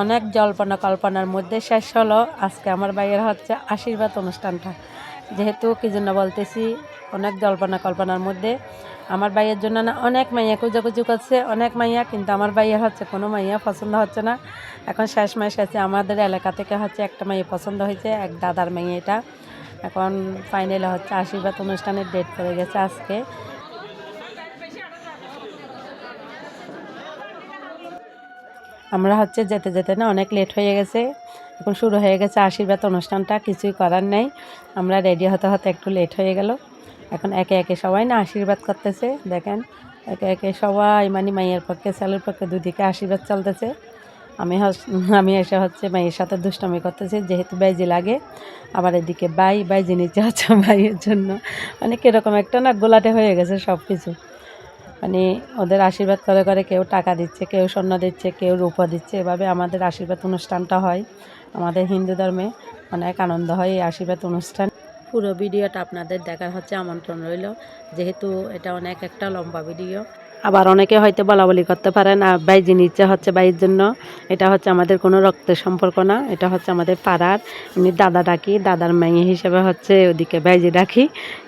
অনেক জল্পনা কল্পনার মধ্যে শেষ হলো আজকে আমার ভাইয়ের হচ্ছে আশীর্বাদ অনুষ্ঠানটা। যেহেতু কী জন্য বলতেছি, অনেক জল্পনা কল্পনার মধ্যে আমার ভাইয়ের জন্য না অনেক মাইয়া খুঁজাখুঁজি করছে, অনেক মাইয়া, কিন্তু আমার ভাইয়ের হচ্ছে কোনো মাইয়া পছন্দ হচ্ছে না। এখন শেষ মাস আছে, আমাদের এলাকা থেকে হচ্ছে একটা মাইয়া পছন্দ হয়েছে, এক দাদার মাইয়া। এটা এখন ফাইনালি হচ্ছে আশীর্বাদ অনুষ্ঠানের ডেট পড়ে গেছে আজকে। আমরা হচ্ছে যেতে যেতে না অনেক লেট হয়ে গেছে, এখন শুরু হয়ে গেছে আশীর্বাদ অনুষ্ঠানটা, কিছুই করার নেই। আমরা রেডি হতে হতে একটু লেট হয়ে গেল। এখন একে একে সবাই না আশীর্বাদ করতেছে, দেখেন একে একে সবাই, মানে মাইয়ের পক্ষে ছেলের পক্ষে দুদিকে আশীর্বাদ চলতেছে। আমি এসে হচ্ছে মাইয়ের সাথে দুষ্টামি করতেছি, যেহেতু বাইজি লাগে। আবার এদিকে বাইজি নিচে হচ্ছে ভাইয়ের জন্য, মানে কীরকম একটা না গোলাটে হয়ে গেছে সব কিছু। মানে ওদের আশীর্বাদ করে করে কেউ টাকা দিচ্ছে, কেউ স্বর্ণ দিচ্ছে, কেউ রূপা দিচ্ছে। এভাবে আমাদের আশীর্বাদ অনুষ্ঠানটা হয়। আমাদের হিন্দু ধর্মে অনেক আনন্দ হয় এই আশীর্বাদ অনুষ্ঠান। পুরো ভিডিওটা আপনাদের দেখার হচ্ছে আমন্ত্রণ রইল, যেহেতু এটা অনেক একটা লম্বা ভিডিও। আবার অনেকে হয়তো বলাবলি করতে পারেন বাইজি নিচ্ছে হচ্ছে বাইয়ের জন্য। এটা হচ্ছে আমাদের কোনো রক্তের সম্পর্ক না, এটা হচ্ছে আমাদের পাড়ার, এমনি দাদা ডাকি, দাদার মেয়ে হিসেবে হচ্ছে ওদিকে বাইজি ডাকি,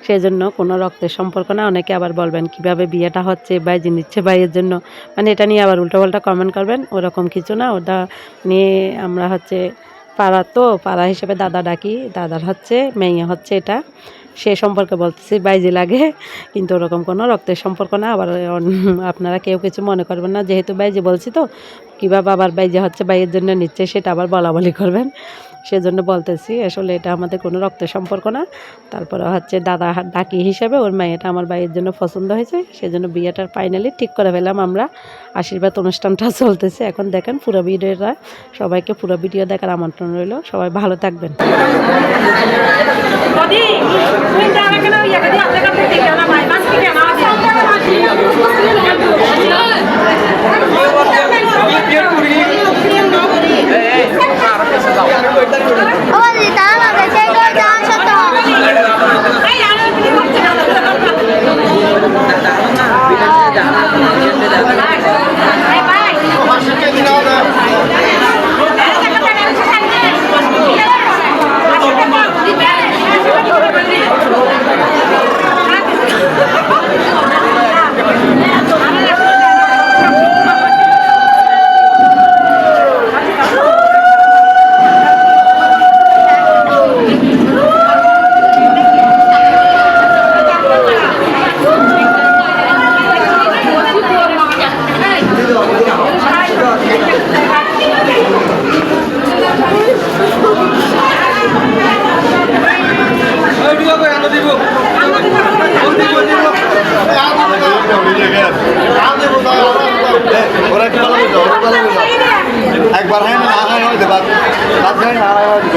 সেই জন্য কোনো রক্তের সম্পর্ক না। অনেকে আবার বলবেন কিভাবে বিয়েটা হচ্ছে, বাইজি নিচ্ছে বাইয়ের জন্য, মানে এটা নিয়ে আবার উল্টোপাল্টা কমেন্ট করবেন। ওরকম কিছু না, ওটা নিয়ে আমরা হচ্ছে পাড়া, তো পাড়া হিসেবে দাদা ডাকি, দাদার হচ্ছে মেয়ে হচ্ছে এটা, সে সম্পর্কে বলতেছি বাইজি লাগে, কিন্তু ওরকম কোনো রক্তের সম্পর্ক না। আবার আপনারা কেউ কিছু মনে করবেন না, যেহেতু বাইজি বলছি তো কীভাবে আবার বাইজি হচ্ছে বাইয়ের জন্য নিচ্ছে সেটা আবার বলাবলি করবেন, সেজন্য বলতেছি। আসলে এটা আমাদের কোনো রক্তের সম্পর্ক না। তারপরে হচ্ছে দাদা ডাকি হিসেবে ওর মেয়েটা আমার ভাইয়ের জন্য পছন্দ হয়েছে, সেজন্য বিয়েটার ফাইনালি ঠিক করে ফেলাম আমরা। আশীর্বাদ অনুষ্ঠানটা চলতেছে এখন, দেখেন পুরো ভিডিওটা। সবাইকে পুরো ভিডিও দেখার আমন্ত্রণ রইল, সবাই ভালো থাকবেন। একবার হয় না, হয় হয়তো বাদ হয় না, হয় হয়তো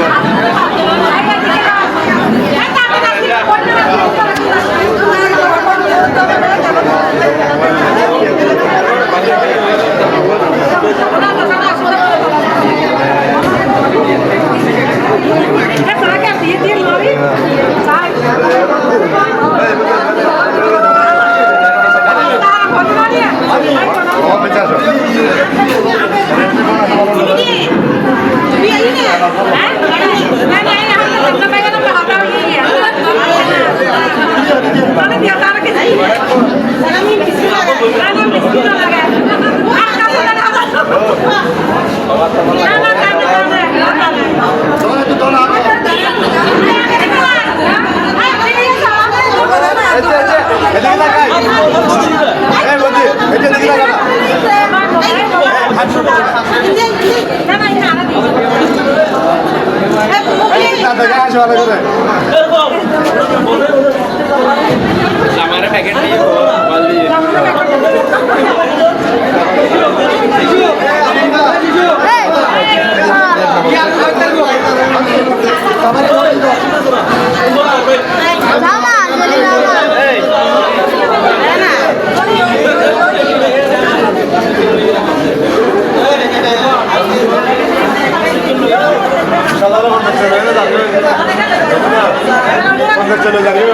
চলে যাবে।